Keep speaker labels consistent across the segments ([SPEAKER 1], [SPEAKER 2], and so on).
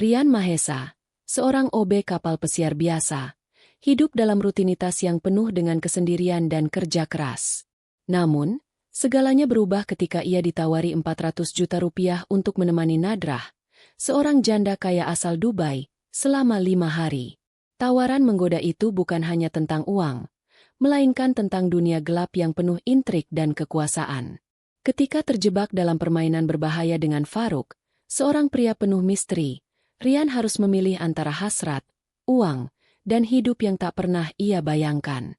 [SPEAKER 1] Rian Mahesa, seorang OB kapal pesiar biasa, hidup dalam rutinitas yang penuh dengan kesendirian dan kerja keras. Namun, segalanya berubah ketika ia ditawari 400 juta rupiah untuk menemani Nadrah, seorang janda kaya asal Dubai, selama 5 hari. Tawaran menggoda itu bukan hanya tentang uang, melainkan tentang dunia gelap yang penuh intrik dan kekuasaan. Ketika terjebak dalam permainan berbahaya dengan Faruk, seorang pria penuh misteri, Rian harus memilih antara hasrat, uang, dan hidup yang tak pernah ia bayangkan.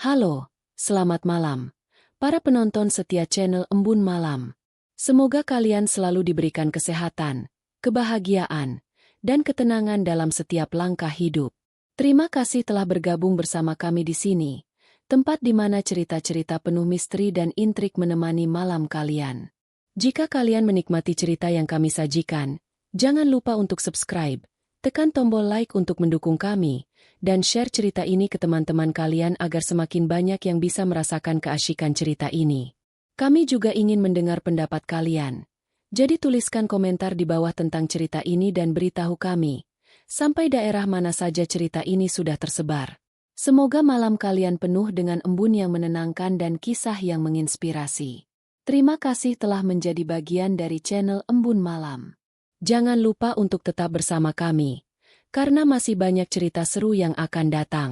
[SPEAKER 1] Halo, selamat malam. Para penonton setia channel Embun Malam. Semoga kalian selalu diberikan kesehatan, kebahagiaan, dan ketenangan dalam setiap langkah hidup. Terima kasih telah bergabung bersama kami di sini, tempat di mana cerita-cerita penuh misteri dan intrik menemani malam kalian. Jika kalian menikmati cerita yang kami sajikan, jangan lupa untuk subscribe, tekan tombol like untuk mendukung kami, dan share cerita ini ke teman-teman kalian agar semakin banyak yang bisa merasakan keasyikan cerita ini. Kami juga ingin mendengar pendapat kalian. Jadi tuliskan komentar di bawah tentang cerita ini dan beritahu kami, sampai daerah mana saja cerita ini sudah tersebar. Semoga malam kalian penuh dengan embun yang menenangkan dan kisah yang menginspirasi. Terima kasih telah menjadi bagian dari channel Embun Malam. Jangan lupa untuk tetap bersama kami, karena masih banyak cerita seru yang akan datang.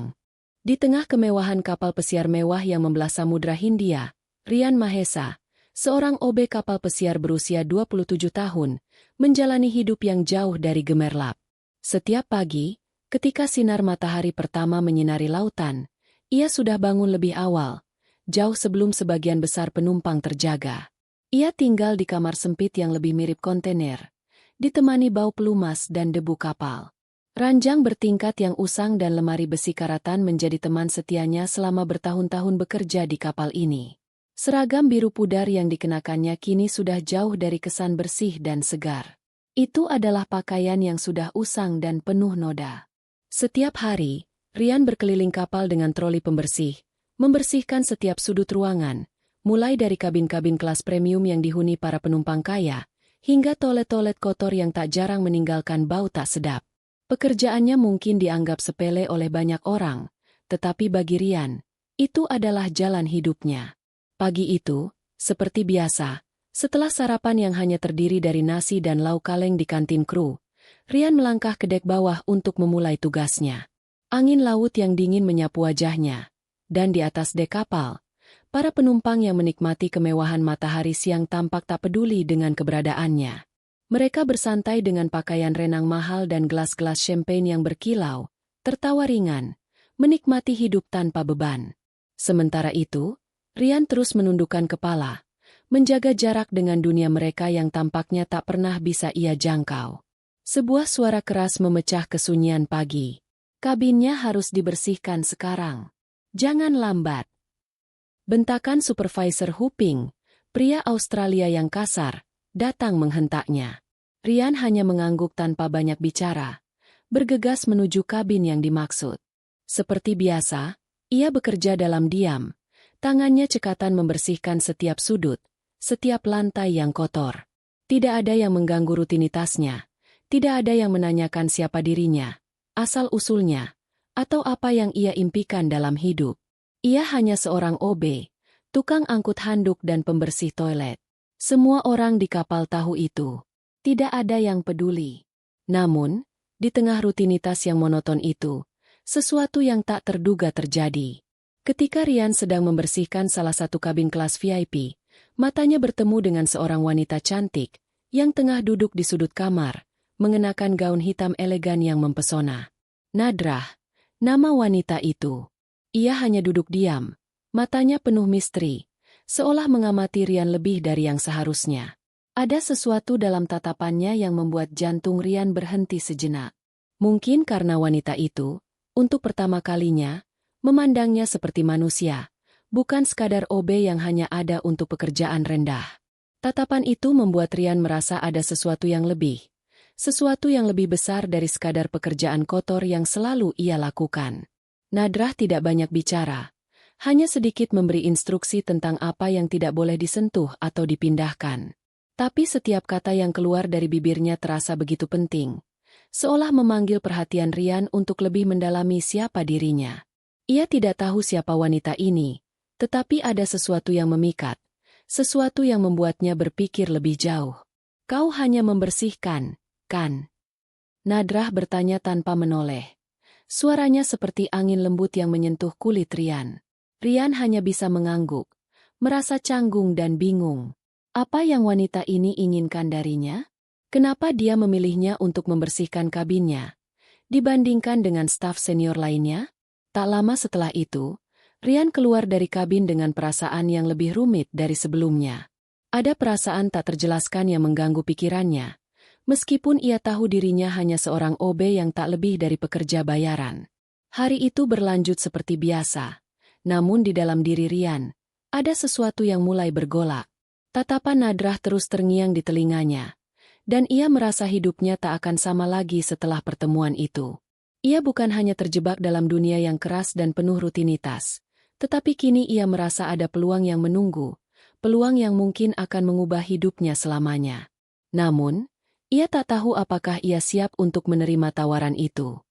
[SPEAKER 1] Di tengah kemewahan kapal pesiar mewah yang membelah Samudra Hindia, Rian Mahesa, seorang OB kapal pesiar berusia 27 tahun, menjalani hidup yang jauh dari gemerlap. Setiap pagi, ketika sinar matahari pertama menyinari lautan, ia sudah bangun lebih awal, jauh sebelum sebagian besar penumpang terjaga. Ia tinggal di kamar sempit yang lebih mirip kontainer, ditemani bau pelumas dan debu kapal. Ranjang bertingkat yang usang dan lemari besi karatan menjadi teman setianya selama bertahun-tahun bekerja di kapal ini. Seragam biru pudar yang dikenakannya kini sudah jauh dari kesan bersih dan segar. Itu adalah pakaian yang sudah usang dan penuh noda. Setiap hari, Rian berkeliling kapal dengan troli pembersih, membersihkan setiap sudut ruangan, mulai dari kabin-kabin kelas premium yang dihuni para penumpang kaya, hingga toilet-toilet kotor yang tak jarang meninggalkan bau tak sedap. Pekerjaannya mungkin dianggap sepele oleh banyak orang, tetapi bagi Rian, itu adalah jalan hidupnya. Pagi itu, seperti biasa, setelah sarapan yang hanya terdiri dari nasi dan lauk kaleng di kantin kru, Rian melangkah ke dek bawah untuk memulai tugasnya. Angin laut yang dingin menyapu wajahnya, dan di atas dek kapal, para penumpang yang menikmati kemewahan matahari siang tampak tak peduli dengan keberadaannya. Mereka bersantai dengan pakaian renang mahal dan gelas-gelas champagne yang berkilau, tertawa ringan, menikmati hidup tanpa beban. Sementara itu, Rian terus menundukkan kepala, menjaga jarak dengan dunia mereka yang tampaknya tak pernah bisa ia jangkau. Sebuah suara keras memecah kesunyian pagi. Kabinnya harus dibersihkan sekarang. Jangan lambat. Bentakan supervisor Huping, pria Australia yang kasar, datang menghentaknya. Rian hanya mengangguk tanpa banyak bicara, bergegas menuju kabin yang dimaksud. Seperti biasa, ia bekerja dalam diam. Tangannya cekatan membersihkan setiap sudut, setiap lantai yang kotor. Tidak ada yang mengganggu rutinitasnya, tidak ada yang menanyakan siapa dirinya, asal-usulnya, atau apa yang ia impikan dalam hidup. Ia hanya seorang OB, tukang angkut handuk dan pembersih toilet. Semua orang di kapal tahu itu. Tidak ada yang peduli. Namun, di tengah rutinitas yang monoton itu, sesuatu yang tak terduga terjadi. Ketika Rian sedang membersihkan salah satu kabin kelas VIP, matanya bertemu dengan seorang wanita cantik yang tengah duduk di sudut kamar, mengenakan gaun hitam elegan yang mempesona. Nadrah, nama wanita itu. Ia hanya duduk diam, matanya penuh misteri, seolah mengamati Rian lebih dari yang seharusnya. Ada sesuatu dalam tatapannya yang membuat jantung Rian berhenti sejenak. Mungkin karena wanita itu, untuk pertama kalinya, memandangnya seperti manusia, bukan sekadar OB yang hanya ada untuk pekerjaan rendah. Tatapan itu membuat Rian merasa ada sesuatu yang lebih, Sesuatu yang lebih besar dari sekadar pekerjaan kotor yang selalu ia lakukan. Nadrah tidak banyak bicara. Hanya sedikit memberi instruksi tentang apa yang tidak boleh disentuh atau dipindahkan. Tapi setiap kata yang keluar dari bibirnya terasa begitu penting. Seolah memanggil perhatian Rian untuk lebih mendalami siapa dirinya. Ia tidak tahu siapa wanita ini, tetapi ada sesuatu yang memikat. Sesuatu yang membuatnya berpikir lebih jauh. Kau hanya membersihkan, kan? Nadrah bertanya tanpa menoleh. Suaranya seperti angin lembut yang menyentuh kulit Rian. Rian hanya bisa mengangguk, merasa canggung dan bingung. Apa yang wanita ini inginkan darinya? Kenapa dia memilihnya untuk membersihkan kabinnya, dibandingkan dengan staf senior lainnya? Tak lama setelah itu, Rian keluar dari kabin dengan perasaan yang lebih rumit dari sebelumnya. Ada perasaan tak terjelaskan yang mengganggu pikirannya, meskipun ia tahu dirinya hanya seorang OB yang tak lebih dari pekerja bayaran. Hari itu berlanjut seperti biasa, namun di dalam diri Rian, ada sesuatu yang mulai bergolak. Tatapan Nadrah terus terngiang di telinganya, dan ia merasa hidupnya tak akan sama lagi setelah pertemuan itu. Ia bukan hanya terjebak dalam dunia yang keras dan penuh rutinitas, tetapi kini ia merasa ada peluang yang menunggu, peluang yang mungkin akan mengubah hidupnya selamanya. Namun, ia tak tahu apakah ia siap untuk menerima tawaran itu.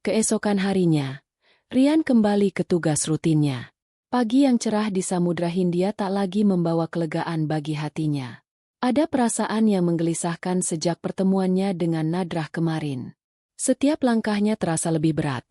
[SPEAKER 1] Keesokan harinya, Rian kembali ke tugas rutinnya. Pagi yang cerah di Samudra Hindia tak lagi membawa kelegaan bagi hatinya. Ada perasaan yang menggelisahkan sejak pertemuannya dengan Nadrah kemarin. Setiap langkahnya terasa lebih berat,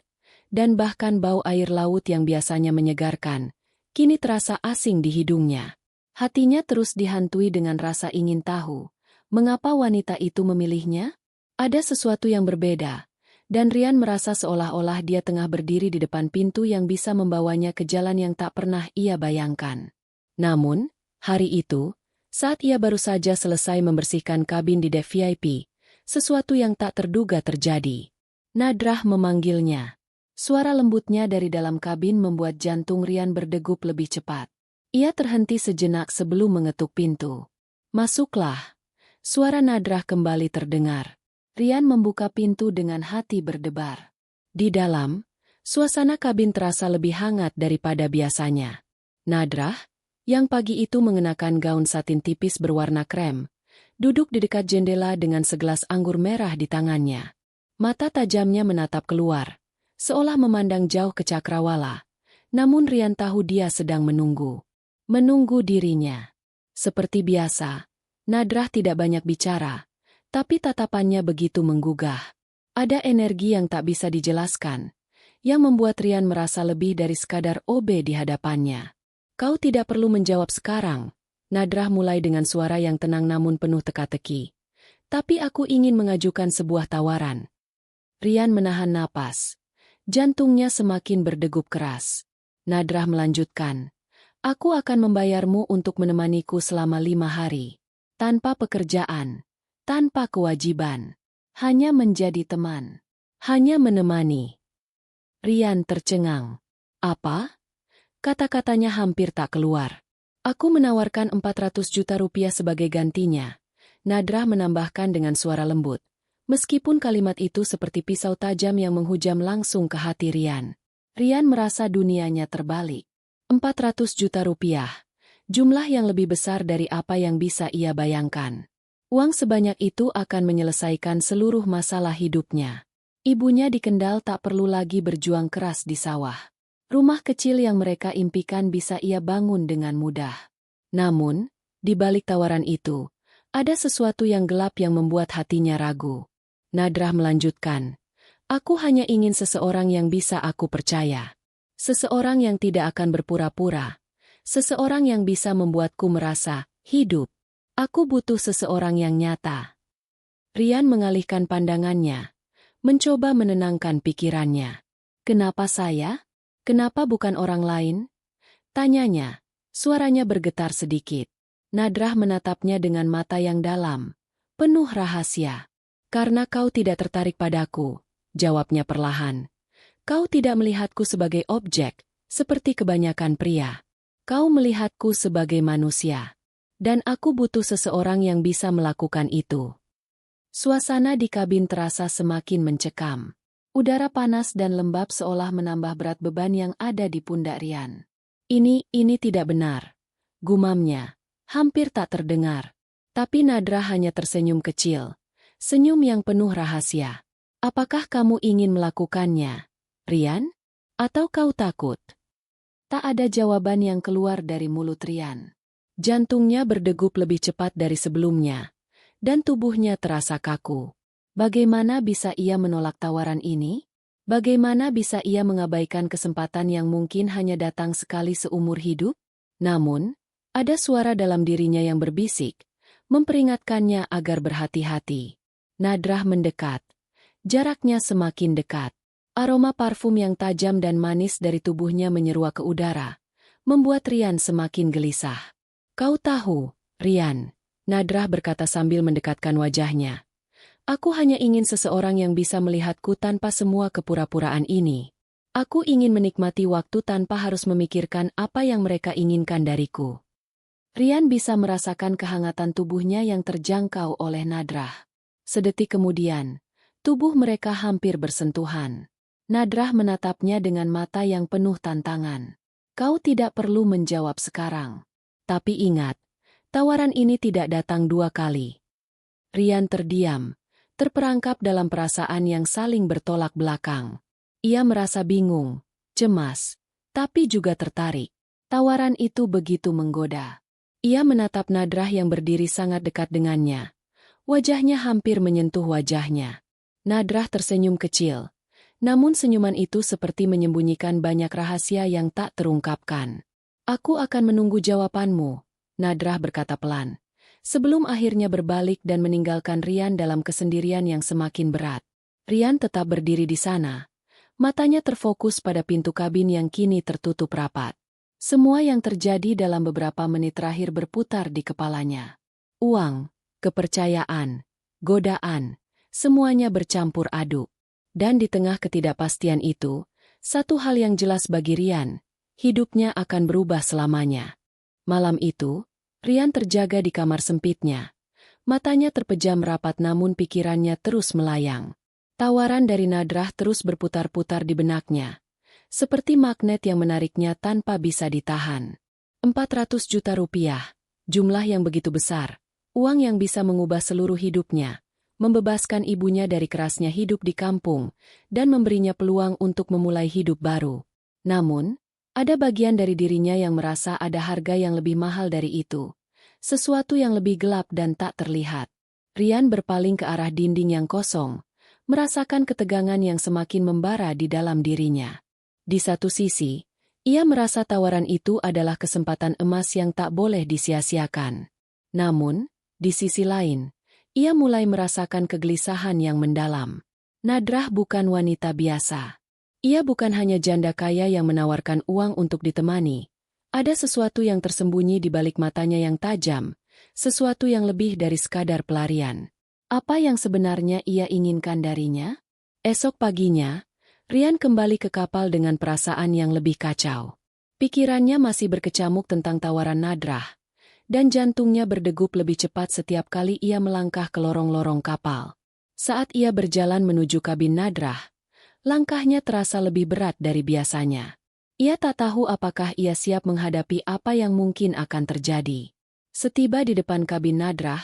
[SPEAKER 1] dan bahkan bau air laut yang biasanya menyegarkan, kini terasa asing di hidungnya. Hatinya terus dihantui dengan rasa ingin tahu, mengapa wanita itu memilihnya? Ada sesuatu yang berbeda. Dan Rian merasa seolah-olah dia tengah berdiri di depan pintu yang bisa membawanya ke jalan yang tak pernah ia bayangkan. Namun, hari itu, saat ia baru saja selesai membersihkan kabin di deck VIP, sesuatu yang tak terduga terjadi. Nadrah memanggilnya. Suara lembutnya dari dalam kabin membuat jantung Rian berdegup lebih cepat. Ia terhenti sejenak sebelum mengetuk pintu. "Masuklah." Suara Nadrah kembali terdengar. Rian membuka pintu dengan hati berdebar. Di dalam, suasana kabin terasa lebih hangat daripada biasanya. Nadrah, yang pagi itu mengenakan gaun satin tipis berwarna krem, duduk di dekat jendela dengan segelas anggur merah di tangannya. Mata tajamnya menatap keluar, seolah memandang jauh ke cakrawala. Namun Rian tahu dia sedang menunggu. Menunggu dirinya. Seperti biasa, Nadrah tidak banyak bicara. Tapi tatapannya begitu menggugah. Ada energi yang tak bisa dijelaskan, yang membuat Rian merasa lebih dari sekadar OB di hadapannya. "Kau tidak perlu menjawab sekarang," Nadrah mulai dengan suara yang tenang namun penuh teka-teki. "Tapi aku ingin mengajukan sebuah tawaran." Rian menahan napas. Jantungnya semakin berdegup keras. Nadrah melanjutkan, "Aku akan membayarmu untuk menemaniku selama 5 hari. Tanpa pekerjaan. Tanpa kewajiban. Hanya menjadi teman. Hanya menemani." Rian tercengang. "Apa?" Kata-katanya hampir tak keluar. "Aku menawarkan 400 juta rupiah sebagai gantinya," Nadrah menambahkan dengan suara lembut. Meskipun kalimat itu seperti pisau tajam yang menghujam langsung ke hati Rian. Rian merasa dunianya terbalik. 400 juta rupiah. Jumlah yang lebih besar dari apa yang bisa ia bayangkan. Uang sebanyak itu akan menyelesaikan seluruh masalah hidupnya. Ibunya di Kendal tak perlu lagi berjuang keras di sawah. Rumah kecil yang mereka impikan bisa ia bangun dengan mudah. Namun, di balik tawaran itu, ada sesuatu yang gelap yang membuat hatinya ragu. Nadrah melanjutkan, "Aku hanya ingin seseorang yang bisa aku percaya. Seseorang yang tidak akan berpura-pura. Seseorang yang bisa membuatku merasa hidup. Aku butuh seseorang yang nyata." Rian mengalihkan pandangannya, mencoba menenangkan pikirannya. "Kenapa saya? Kenapa bukan orang lain?" tanyanya. Suaranya bergetar sedikit. Nadrah menatapnya dengan mata yang dalam, penuh rahasia. "Karena kau tidak tertarik padaku," jawabnya perlahan. "Kau tidak melihatku sebagai objek, seperti kebanyakan pria. Kau melihatku sebagai manusia. Dan aku butuh seseorang yang bisa melakukan itu." Suasana di kabin terasa semakin mencekam. Udara panas dan lembab seolah menambah berat beban yang ada di pundak Rian. Ini tidak benar. Gumamnya. Hampir tak terdengar. Tapi Nadra hanya tersenyum kecil. Senyum yang penuh rahasia. Apakah kamu ingin melakukannya, Rian? Atau kau takut? Tak ada jawaban yang keluar dari mulut Rian. Jantungnya berdegup lebih cepat dari sebelumnya. Dan tubuhnya terasa kaku. Bagaimana bisa ia menolak tawaran ini? Bagaimana bisa ia mengabaikan kesempatan yang mungkin hanya datang sekali seumur hidup? Namun, ada suara dalam dirinya yang berbisik, memperingatkannya agar berhati-hati. Nadrah mendekat. Jaraknya semakin dekat. Aroma parfum yang tajam dan manis dari tubuhnya menyeruak ke udara, membuat Rian semakin gelisah. Kau tahu, Rian, Nadrah berkata sambil mendekatkan wajahnya. Aku hanya ingin seseorang yang bisa melihatku tanpa semua kepura-puraan ini. Aku ingin menikmati waktu tanpa harus memikirkan apa yang mereka inginkan dariku. Rian bisa merasakan kehangatan tubuhnya yang terjangkau oleh Nadrah. Sedetik kemudian, tubuh mereka hampir bersentuhan. Nadrah menatapnya dengan mata yang penuh tantangan. Kau tidak perlu menjawab sekarang. Tapi ingat, tawaran ini tidak datang 2 kali. Rian terdiam, terperangkap dalam perasaan yang saling bertolak belakang. Ia merasa bingung, cemas, tapi juga tertarik. Tawaran itu begitu menggoda. Ia menatap Nadrah yang berdiri sangat dekat dengannya. Wajahnya hampir menyentuh wajahnya. Nadrah tersenyum kecil, namun senyuman itu seperti menyembunyikan banyak rahasia yang tak terungkapkan. Aku akan menunggu jawabanmu, Nadrah berkata pelan, sebelum akhirnya berbalik dan meninggalkan Rian dalam kesendirian yang semakin berat. Rian tetap berdiri di sana. Matanya terfokus pada pintu kabin yang kini tertutup rapat. Semua yang terjadi dalam beberapa menit terakhir berputar di kepalanya. Uang, kepercayaan, godaan, semuanya bercampur aduk. Dan di tengah ketidakpastian itu, satu hal yang jelas bagi Rian, hidupnya akan berubah selamanya. Malam itu, Rian terjaga di kamar sempitnya. Matanya terpejam rapat namun pikirannya terus melayang. Tawaran dari Nadrah terus berputar-putar di benaknya. Seperti magnet yang menariknya tanpa bisa ditahan. 400 juta rupiah, jumlah yang begitu besar. Uang yang bisa mengubah seluruh hidupnya. Membebaskan ibunya dari kerasnya hidup di kampung, dan memberinya peluang untuk memulai hidup baru. Namun, ada bagian dari dirinya yang merasa ada harga yang lebih mahal dari itu. Sesuatu yang lebih gelap dan tak terlihat. Rian berpaling ke arah dinding yang kosong, merasakan ketegangan yang semakin membara di dalam dirinya. Di satu sisi, ia merasa tawaran itu adalah kesempatan emas yang tak boleh disia-siakan. Namun, di sisi lain, ia mulai merasakan kegelisahan yang mendalam. Nadrah bukan wanita biasa. Ia bukan hanya janda kaya yang menawarkan uang untuk ditemani. Ada sesuatu yang tersembunyi di balik matanya yang tajam, sesuatu yang lebih dari sekadar pelarian. Apa yang sebenarnya ia inginkan darinya? Esok paginya, Rian kembali ke kapal dengan perasaan yang lebih kacau. Pikirannya masih berkecamuk tentang tawaran Nadrah, dan jantungnya berdegup lebih cepat setiap kali ia melangkah ke lorong-lorong kapal. Saat ia berjalan menuju kabin Nadrah, langkahnya terasa lebih berat dari biasanya. Ia tak tahu apakah ia siap menghadapi apa yang mungkin akan terjadi. Setiba di depan kabin Nadrah,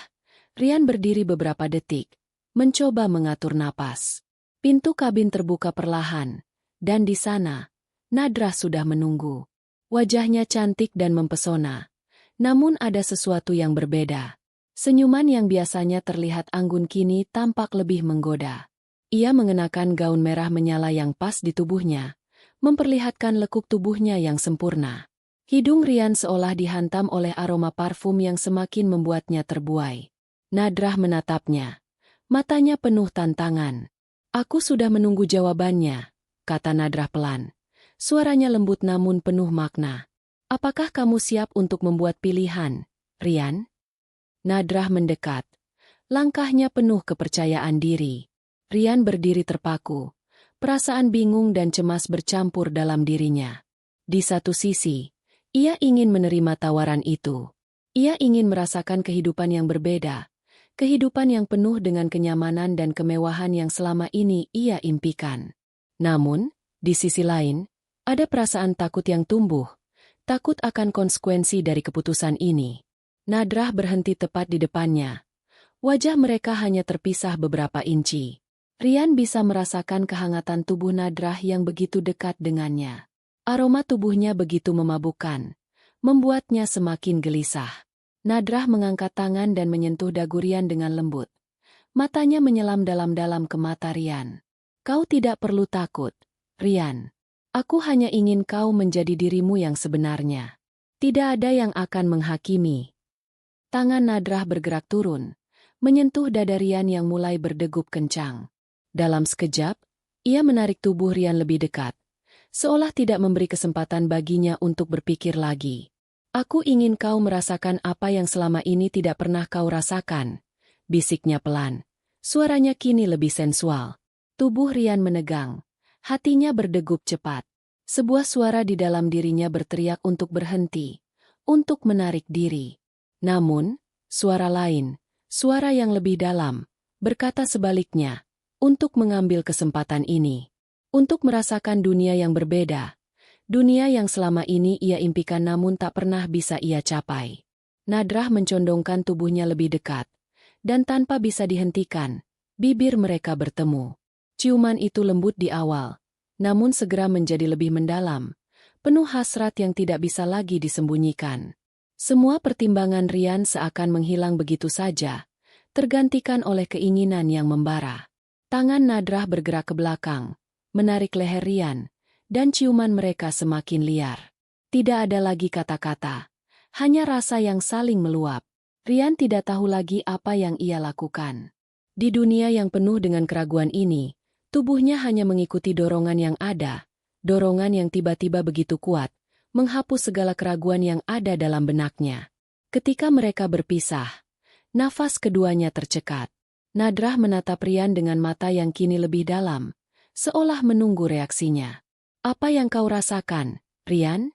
[SPEAKER 1] Rian berdiri beberapa detik, mencoba mengatur napas. Pintu kabin terbuka perlahan, dan di sana, Nadrah sudah menunggu. Wajahnya cantik dan mempesona, namun ada sesuatu yang berbeda. Senyuman yang biasanya terlihat anggun kini tampak lebih menggoda. Ia mengenakan gaun merah menyala yang pas di tubuhnya, memperlihatkan lekuk tubuhnya yang sempurna. Hidung Rian seolah dihantam oleh aroma parfum yang semakin membuatnya terbuai. Nadrah menatapnya. Matanya penuh tantangan. Aku sudah menunggu jawabannya, kata Nadrah pelan. Suaranya lembut namun penuh makna. Apakah kamu siap untuk membuat pilihan, Rian? Nadrah mendekat. Langkahnya penuh kepercayaan diri. Rian berdiri terpaku. Perasaan bingung dan cemas bercampur dalam dirinya. Di satu sisi, ia ingin menerima tawaran itu. Ia ingin merasakan kehidupan yang berbeda. kehidupan yang penuh dengan kenyamanan dan kemewahan yang selama ini ia impikan. Namun, di sisi lain, ada perasaan takut yang tumbuh, takut akan konsekuensi dari keputusan ini. Nadrah berhenti tepat di depannya. Wajah mereka hanya terpisah beberapa inci. Rian bisa merasakan kehangatan tubuh Nadrah yang begitu dekat dengannya. Aroma tubuhnya begitu memabukkan, membuatnya semakin gelisah. Nadrah mengangkat tangan dan menyentuh dagu Rian dengan lembut. Matanya menyelam dalam-dalam ke mata Rian. Kau tidak perlu takut, Rian. Aku hanya ingin kau menjadi dirimu yang sebenarnya. Tidak ada yang akan menghakimi. Tangan Nadrah bergerak turun, menyentuh dada Rian yang mulai berdegup kencang. Dalam sekejap, ia menarik tubuh Rian lebih dekat, seolah tidak memberi kesempatan baginya untuk berpikir lagi. Aku ingin kau merasakan apa yang selama ini tidak pernah kau rasakan, bisiknya pelan. Suaranya kini lebih sensual. Tubuh Rian menegang, hatinya berdegup cepat. Sebuah suara di dalam dirinya berteriak untuk berhenti, untuk menarik diri. Namun, suara lain, suara yang lebih dalam, berkata sebaliknya, untuk mengambil kesempatan ini. Untuk merasakan dunia yang berbeda. Dunia yang selama ini ia impikan namun tak pernah bisa ia capai. Nadrah mencondongkan tubuhnya lebih dekat. Dan tanpa bisa dihentikan, bibir mereka bertemu. Ciuman itu lembut di awal, namun segera menjadi lebih mendalam, penuh hasrat yang tidak bisa lagi disembunyikan. Semua pertimbangan Rian seakan menghilang begitu saja, tergantikan oleh keinginan yang membara. Tangan Nadrah bergerak ke belakang, menarik leher Rian, dan ciuman mereka semakin liar. Tidak ada lagi kata-kata, hanya rasa yang saling meluap. Rian tidak tahu lagi apa yang ia lakukan. Di dunia yang penuh dengan keraguan ini, tubuhnya hanya mengikuti dorongan yang ada, dorongan yang tiba-tiba begitu kuat, menghapus segala keraguan yang ada dalam benaknya. Ketika mereka berpisah, nafas keduanya tercekat. Nadrah menatap Rian dengan mata yang kini lebih dalam, seolah menunggu reaksinya. Apa yang kau rasakan, Rian?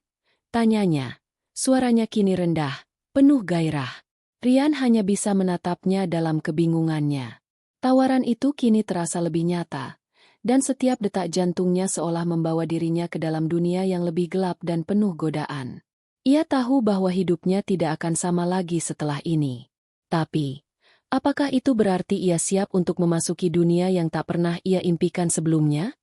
[SPEAKER 1] Tanyanya. Suaranya kini rendah, penuh gairah. Rian hanya bisa menatapnya dalam kebingungannya. Tawaran itu kini terasa lebih nyata, dan setiap detak jantungnya seolah membawa dirinya ke dalam dunia yang lebih gelap dan penuh godaan. Ia tahu bahwa hidupnya tidak akan sama lagi setelah ini. Tapi, apakah itu berarti ia siap untuk memasuki dunia yang tak pernah ia impikan sebelumnya?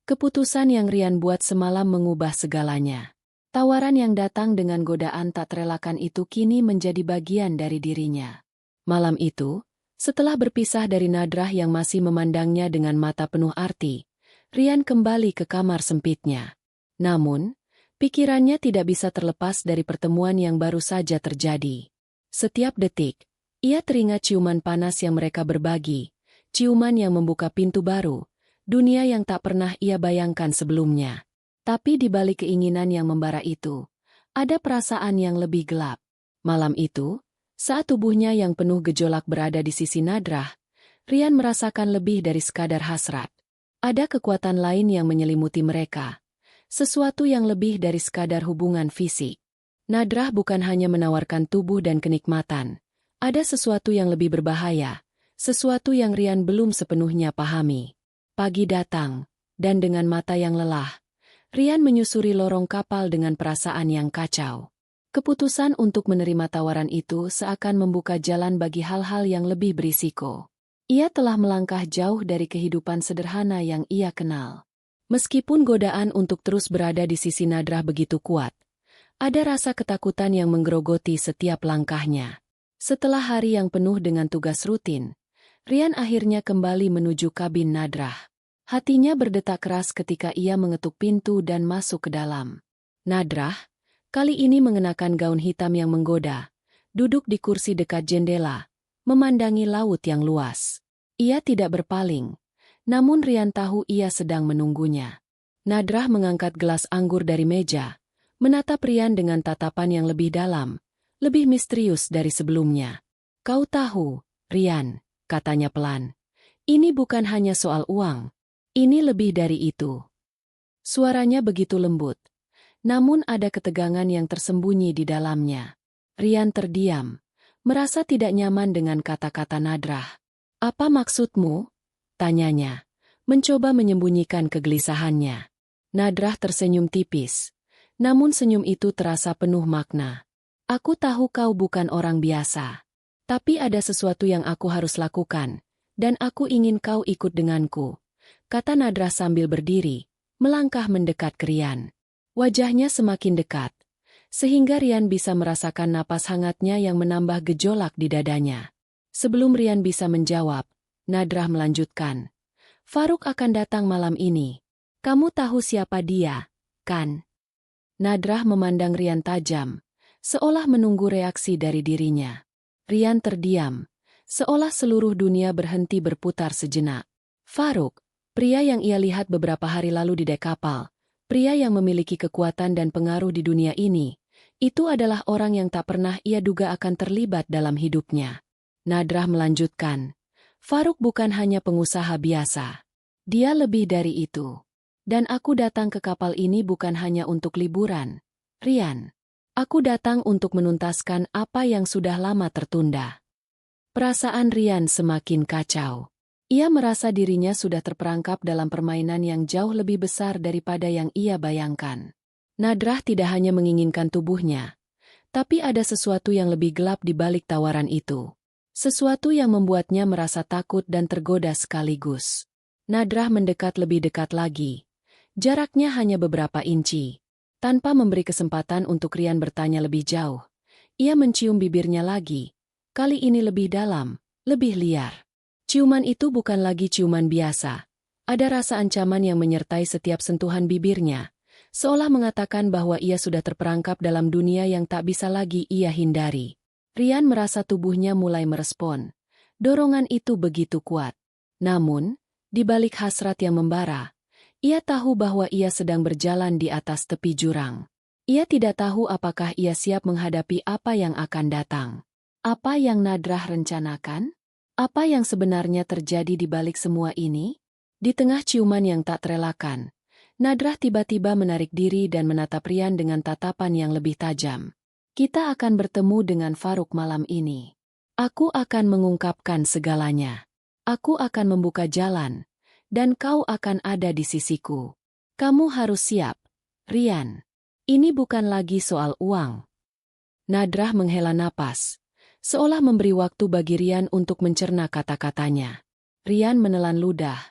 [SPEAKER 1] Keputusan yang Rian buat semalam mengubah segalanya. Tawaran yang datang dengan godaan tak terelakkan itu kini menjadi bagian dari dirinya. Malam itu, setelah berpisah dari Nadrah yang masih memandangnya dengan mata penuh arti, Rian kembali ke kamar sempitnya. Namun, pikirannya tidak bisa terlepas dari pertemuan yang baru saja terjadi. Setiap detik, ia teringat ciuman panas yang mereka berbagi, ciuman yang membuka pintu baru, dunia yang tak pernah ia bayangkan sebelumnya. Tapi di balik keinginan yang membara itu, ada perasaan yang lebih gelap. Malam itu, saat tubuhnya yang penuh gejolak berada di sisi Nadrah, Rian merasakan lebih dari sekadar hasrat. Ada kekuatan lain yang menyelimuti mereka. Sesuatu yang lebih dari sekadar hubungan fisik. Nadrah bukan hanya menawarkan tubuh dan kenikmatan. Ada sesuatu yang lebih berbahaya. Sesuatu yang Rian belum sepenuhnya pahami. Pagi datang, dan dengan mata yang lelah, Rian menyusuri lorong kapal dengan perasaan yang kacau. Keputusan untuk menerima tawaran itu seakan membuka jalan bagi hal-hal yang lebih berisiko. Ia telah melangkah jauh dari kehidupan sederhana yang ia kenal. Meskipun godaan untuk terus berada di sisi Nadrah begitu kuat, ada rasa ketakutan yang menggerogoti setiap langkahnya. Setelah hari yang penuh dengan tugas rutin, Rian akhirnya kembali menuju kabin Nadrah. Hatinya berdetak keras ketika ia mengetuk pintu dan masuk ke dalam. Nadrah, kali ini mengenakan gaun hitam yang menggoda, duduk di kursi dekat jendela, memandangi laut yang luas. Ia tidak berpaling, namun Rian tahu ia sedang menunggunya. Nadrah mengangkat gelas anggur dari meja, menatap Rian dengan tatapan yang lebih dalam, lebih misterius dari sebelumnya. Kau tahu, Rian, katanya pelan. Ini bukan hanya soal uang. Ini lebih dari itu. Suaranya begitu lembut, namun ada ketegangan yang tersembunyi di dalamnya. Rian terdiam, merasa tidak nyaman dengan kata-kata Nadrah. "Apa maksudmu?" tanyanya, mencoba menyembunyikan kegelisahannya. Nadrah tersenyum tipis, namun senyum itu terasa penuh makna. "Aku tahu kau bukan orang biasa. Tapi ada sesuatu yang aku harus lakukan, dan aku ingin kau ikut denganku," kata Nadrah sambil berdiri, melangkah mendekat ke Rian. Wajahnya semakin dekat, sehingga Rian bisa merasakan napas hangatnya yang menambah gejolak di dadanya. Sebelum Rian bisa menjawab, Nadrah melanjutkan, "Faruk akan datang malam ini. Kamu tahu siapa dia, kan?" Nadrah memandang Rian tajam, seolah menunggu reaksi dari dirinya. Rian terdiam, seolah seluruh dunia berhenti berputar sejenak. Faruk, pria yang ia lihat beberapa hari lalu di dek kapal, pria yang memiliki kekuatan dan pengaruh di dunia ini, itu adalah orang yang tak pernah ia duga akan terlibat dalam hidupnya. Nadrah melanjutkan, "Faruk bukan hanya pengusaha biasa. Dia lebih dari itu. Dan aku datang ke kapal ini bukan hanya untuk liburan, Rian. Aku datang untuk menuntaskan apa yang sudah lama tertunda." Perasaan Rian semakin kacau. Ia merasa dirinya sudah terperangkap dalam permainan yang jauh lebih besar daripada yang ia bayangkan. Nadrah tidak hanya menginginkan tubuhnya, tapi ada sesuatu yang lebih gelap di balik tawaran itu. Sesuatu yang membuatnya merasa takut dan tergoda sekaligus. Nadrah mendekat lebih dekat lagi. Jaraknya hanya beberapa inci. Tanpa memberi kesempatan untuk Rian bertanya lebih jauh, ia mencium bibirnya lagi. Kali ini lebih dalam, lebih liar. Ciuman itu bukan lagi ciuman biasa. Ada rasa ancaman yang menyertai setiap sentuhan bibirnya, seolah mengatakan bahwa ia sudah terperangkap dalam dunia yang tak bisa lagi ia hindari. Rian merasa tubuhnya mulai merespon. Dorongan itu begitu kuat. Namun, di balik hasrat yang membara, ia tahu bahwa ia sedang berjalan di atas tepi jurang. Ia tidak tahu apakah ia siap menghadapi apa yang akan datang. Apa yang Nadrah rencanakan? Apa yang sebenarnya terjadi di balik semua ini? Di tengah ciuman yang tak terelakkan, Nadrah tiba-tiba menarik diri dan menatap Rian dengan tatapan yang lebih tajam. "Kita akan bertemu dengan Faruk malam ini. Aku akan mengungkapkan segalanya. Aku akan membuka jalan, dan kau akan ada di sisiku. Kamu harus siap, Rian. Ini bukan lagi soal uang." Nadrah menghela napas, seolah memberi waktu bagi Rian untuk mencerna kata-katanya. Rian menelan ludah,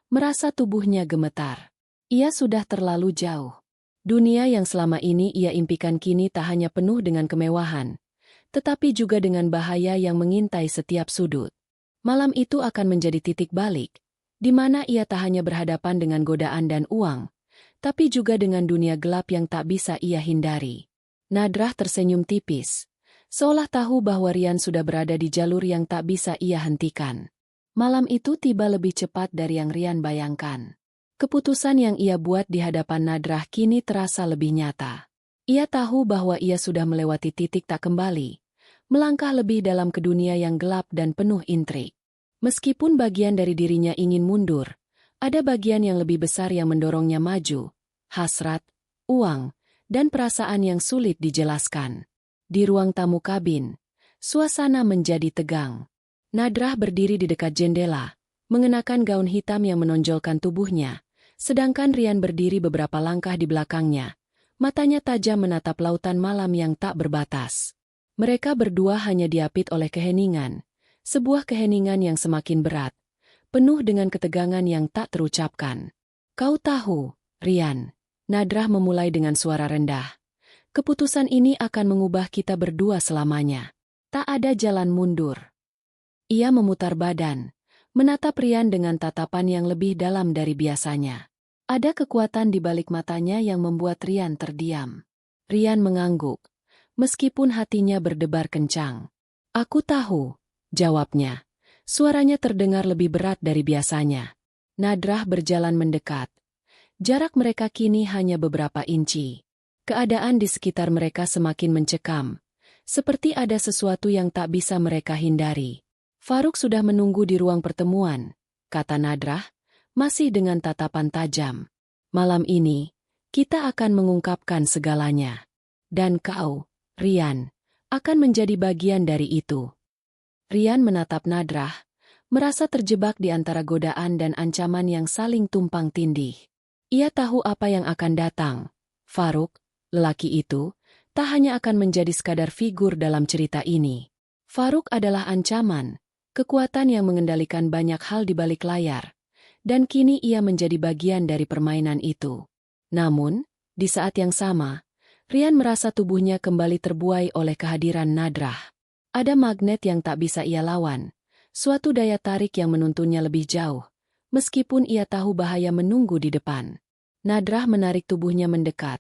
[SPEAKER 1] merasa tubuhnya gemetar. Ia sudah terlalu jauh. Dunia yang selama ini ia impikan kini tak hanya penuh dengan kemewahan, tetapi juga dengan bahaya yang mengintai setiap sudut. Malam itu akan menjadi titik balik, di mana ia tak hanya berhadapan dengan godaan dan uang, tapi juga dengan dunia gelap yang tak bisa ia hindari. Nadrah tersenyum tipis, seolah tahu bahwa Rian sudah berada di jalur yang tak bisa ia hentikan. Malam itu tiba lebih cepat dari yang Rian bayangkan. Keputusan yang ia buat di hadapan Nadrah kini terasa lebih nyata. Ia tahu bahwa ia sudah melewati titik tak kembali, melangkah lebih dalam ke dunia yang gelap dan penuh intrik. Meskipun bagian dari dirinya ingin mundur, ada bagian yang lebih besar yang mendorongnya maju, hasrat, uang, dan perasaan yang sulit dijelaskan. Di ruang tamu kabin, suasana menjadi tegang. Nadrah berdiri di dekat jendela, mengenakan gaun hitam yang menonjolkan tubuhnya, sedangkan Rian berdiri beberapa langkah di belakangnya, matanya tajam menatap lautan malam yang tak berbatas. Mereka berdua hanya diapit oleh keheningan, sebuah keheningan yang semakin berat, penuh dengan ketegangan yang tak terucapkan. "Kau tahu, Rian," Nadrah memulai dengan suara rendah, "keputusan ini akan mengubah kita berdua selamanya. Tak ada jalan mundur." Ia memutar badan, menatap Rian dengan tatapan yang lebih dalam dari biasanya. Ada kekuatan di balik matanya yang membuat Rian terdiam. Rian mengangguk, meskipun hatinya berdebar kencang. "Aku tahu," jawabnya. Suaranya terdengar lebih berat dari biasanya. Nadrah berjalan mendekat. Jarak mereka kini hanya beberapa inci. Keadaan di sekitar mereka semakin mencekam, seperti ada sesuatu yang tak bisa mereka hindari. "Faruk sudah menunggu di ruang pertemuan," kata Nadrah, masih dengan tatapan tajam. "Malam ini, kita akan mengungkapkan segalanya. Dan kau, Rian, akan menjadi bagian dari itu. Rian menatap Nadrah, merasa terjebak di antara godaan dan ancaman yang saling tumpang tindih. Ia tahu apa yang akan datang. Farouk, lelaki itu, tak hanya akan menjadi sekadar figur dalam cerita ini. Farouk adalah ancaman, kekuatan yang mengendalikan banyak hal di balik layar, dan kini ia menjadi bagian dari permainan itu. Namun, di saat yang sama, Rian merasa tubuhnya kembali terbuai oleh kehadiran Nadrah. Ada magnet yang tak bisa ia lawan, suatu daya tarik yang menuntunnya lebih jauh, meskipun ia tahu bahaya menunggu di depan. Nadrah menarik tubuhnya mendekat,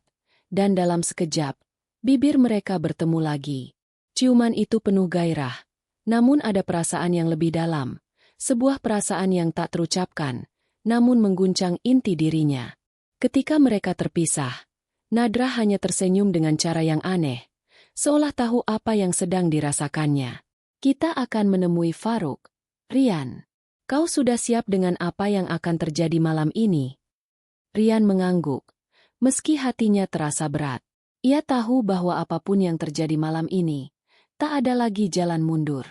[SPEAKER 1] dan dalam sekejap, bibir mereka bertemu lagi. Ciuman itu penuh gairah, namun ada perasaan yang lebih dalam, sebuah perasaan yang tak terucapkan, namun mengguncang inti dirinya. Ketika mereka terpisah, Nadrah hanya tersenyum dengan cara yang aneh, seolah tahu apa yang sedang dirasakannya. Kita akan menemui Farouk. Rian, kau sudah siap dengan apa yang akan terjadi malam ini? Rian mengangguk, meski hatinya terasa berat. Ia tahu bahwa apapun yang terjadi malam ini, tak ada lagi jalan mundur.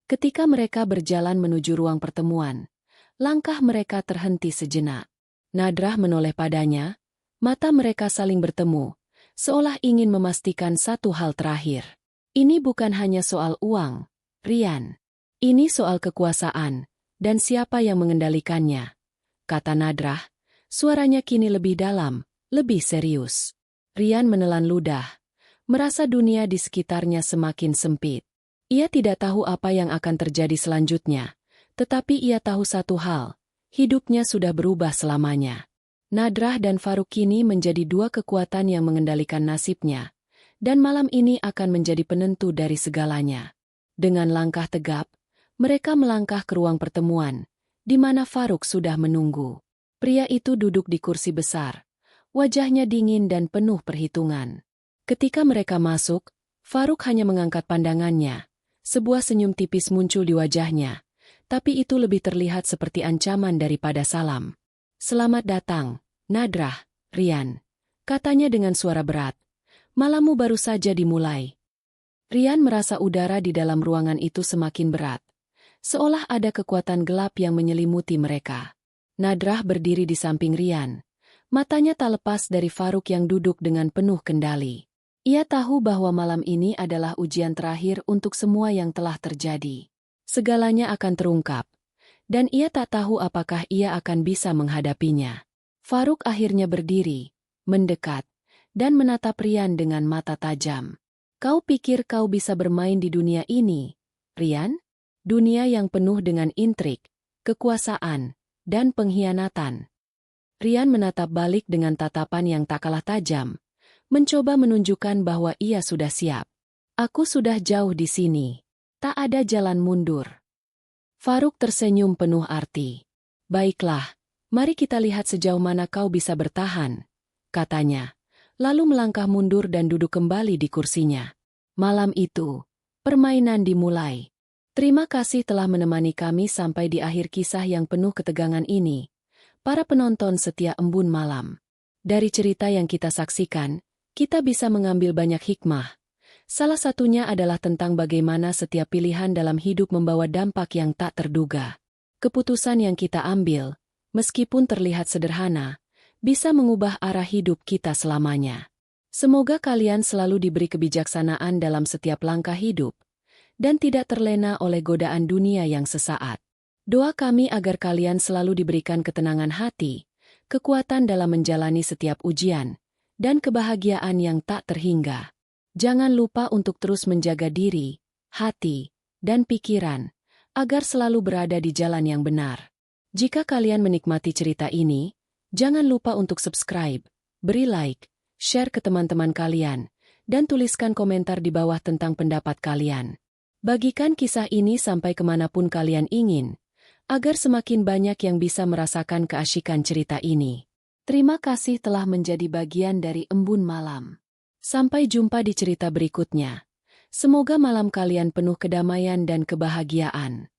[SPEAKER 1] Ketika mereka berjalan menuju ruang pertemuan, langkah mereka terhenti sejenak. Nadrah menoleh padanya, mata mereka saling bertemu, seolah ingin memastikan satu hal terakhir. Ini bukan hanya soal uang, Rian. Ini soal kekuasaan, dan siapa yang mengendalikannya, kata Nadrah. Suaranya kini lebih dalam, lebih serius. Rian menelan ludah, merasa dunia di sekitarnya semakin sempit. Ia tidak tahu apa yang akan terjadi selanjutnya, tetapi ia tahu satu hal, hidupnya sudah berubah selamanya. Nadrah dan Farouk kini menjadi dua kekuatan yang mengendalikan nasibnya, dan malam ini akan menjadi penentu dari segalanya. Dengan langkah tegap, mereka melangkah ke ruang pertemuan, di mana Farouk sudah menunggu. Pria itu duduk di kursi besar, wajahnya dingin dan penuh perhitungan. Ketika mereka masuk, Farouk hanya mengangkat pandangannya. Sebuah senyum tipis muncul di wajahnya, tapi itu lebih terlihat seperti ancaman daripada salam. Selamat datang, Nadrah, Rian, katanya dengan suara berat. Malammu baru saja dimulai. Rian merasa udara di dalam ruangan itu semakin berat, seolah ada kekuatan gelap yang menyelimuti mereka. Nadrah berdiri di samping Rian. Matanya tak lepas dari Farouk yang duduk dengan penuh kendali. Ia tahu bahwa malam ini adalah ujian terakhir untuk semua yang telah terjadi. Segalanya akan terungkap, dan ia tak tahu apakah ia akan bisa menghadapinya. Farouk akhirnya berdiri, mendekat, dan menatap Rian dengan mata tajam. Kau pikir kau bisa bermain di dunia ini, Rian? Dunia yang penuh dengan intrik, kekuasaan, dan pengkhianatan. Rian menatap balik dengan tatapan yang tak kalah tajam, mencoba menunjukkan bahwa ia sudah siap. Aku sudah jauh di sini. Tak ada jalan mundur. Farouk tersenyum penuh arti. Baiklah, mari kita lihat sejauh mana kau bisa bertahan, katanya, lalu melangkah mundur dan duduk kembali di kursinya. Malam itu, permainan dimulai. Terima kasih telah menemani kami sampai di akhir kisah yang penuh ketegangan ini, para penonton setia Embun Malam. Dari cerita yang kita saksikan, kita bisa mengambil banyak hikmah. Salah satunya adalah tentang bagaimana setiap pilihan dalam hidup membawa dampak yang tak terduga. Keputusan yang kita ambil, meskipun terlihat sederhana, bisa mengubah arah hidup kita selamanya. Semoga kalian selalu diberi kebijaksanaan dalam setiap langkah hidup, dan tidak terlena oleh godaan dunia yang sesaat. Doa kami agar kalian selalu diberikan ketenangan hati, kekuatan dalam menjalani setiap ujian, dan kebahagiaan yang tak terhingga. Jangan lupa untuk terus menjaga diri, hati, dan pikiran, agar selalu berada di jalan yang benar. Jika kalian menikmati cerita ini, jangan lupa untuk subscribe, beri like, share ke teman-teman kalian, dan tuliskan komentar di bawah tentang pendapat kalian. Bagikan kisah ini sampai kemanapun kalian ingin, agar semakin banyak yang bisa merasakan keasyikan cerita ini. Terima kasih telah menjadi bagian dari Embun Malam. Sampai jumpa di cerita berikutnya. Semoga malam kalian penuh kedamaian dan kebahagiaan.